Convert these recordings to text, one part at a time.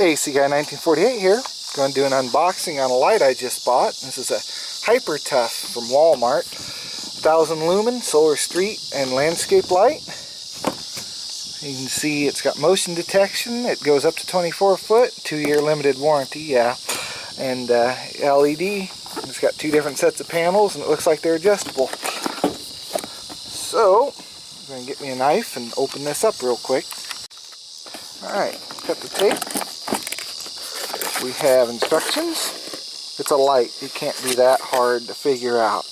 AC Guy 1948 here. Going to do an unboxing on a light I just bought. This is a Hyper Tough from Walmart. 1000 lumen solar street and landscape light. You can see it's got motion detection. It goes up to 24 foot, 2-year limited warranty, yeah. And LED. It's got 2 different sets of panels and it looks like they're adjustable. So, I'm going to get me a knife and open this up real quick. Alright, cut the tape. We have instructions. It's a light. It can't be that hard to figure out.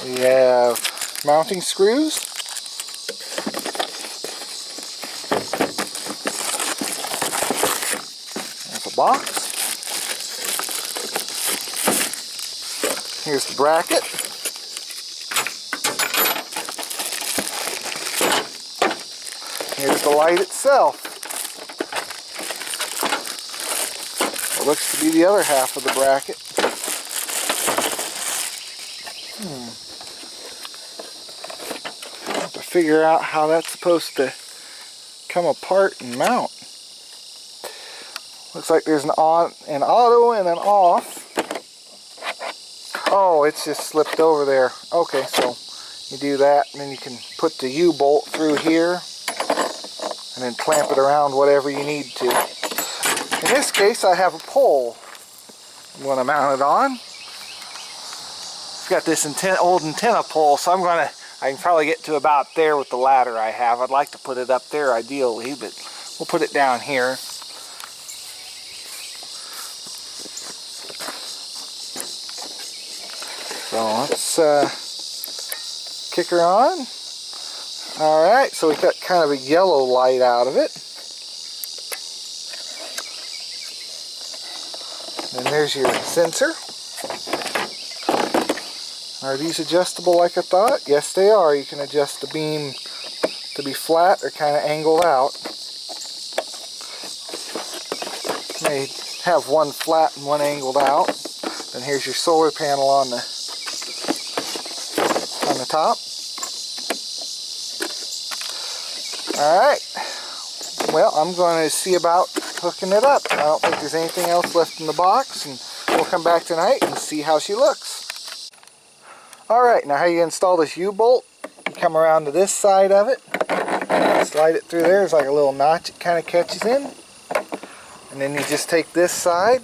We have mounting screws. There's a box. Here's the bracket. Here's the light itself. It looks to be the other half of the bracket. I have to figure out how that's supposed to come apart and mount. Looks like there's an on, an auto, and an off. Oh, it's just slipped over there. Okay, so you do that, and then you can put the U-bolt through here, and then clamp it around whatever you need to. In this case, I have a pole I'm going to mount it on. I've got this old antenna pole, so I can probably get to about there with the ladder I have. I'd like to put it up there ideally, but we'll put it down here. So let's kick her on. Alright, so we got kind of a yellow light out of it. And there's your sensor. Are these adjustable like I thought? Yes, they are. You can adjust the beam to be flat or kind of angled out. You may have one flat and one angled out. Then here's your solar panel on the top. Alright, well, I'm going to see about hooking it up. I don't think there's anything else left in the box, and we'll come back tonight and see how she looks. Alright, now how you install this U-bolt, you come around to this side of it, slide it through there. There's like a little notch it kind of catches in, and then you just take this side,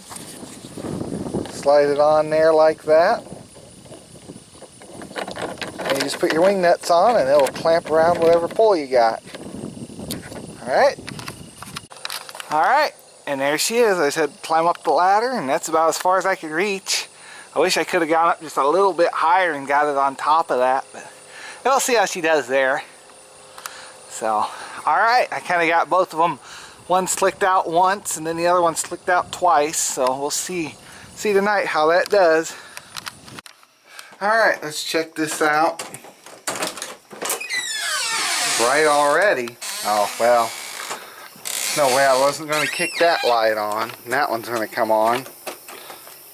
slide it on there like that. And you just put your wing nuts on and it'll clamp around whatever pole you got. Alright. Alright, and there she is. I said climb up the ladder, and that's about as far as I could reach. I wish I could have gone up just a little bit higher and got it on top of that, but we'll see how she does there. So, alright, I kind of got both of them. One slicked out once and then the other one slicked out twice, so we'll see tonight how that does. Alright, let's check this out. Bright already. Oh, well, no way I wasn't going to kick that light on. And that one's going to come on.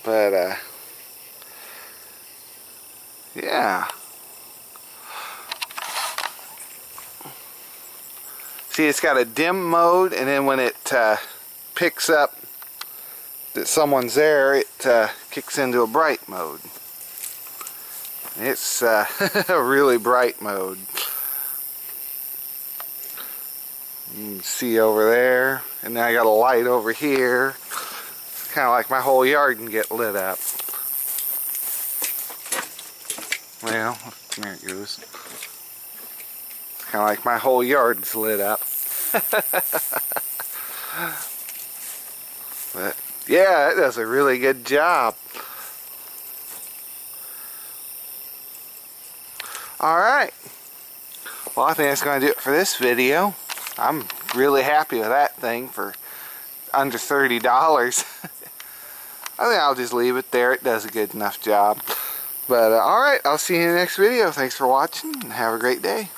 But, yeah. See, it's got a dim mode, and then when it picks up that someone's there, it kicks into a bright mode. It's a really bright mode. You can see over there, and then I got a light over here. It's kind of like my whole yard can get lit up. Well, there it goes. It's kind of like my whole yard's lit up. But yeah, it does a really good job. Alright, well, I think that's going to do it for this video. I'm really happy with that thing for under $30. I think I'll just leave it there. It does a good enough job. But alright, I'll see you in the next video. Thanks for watching and have a great day.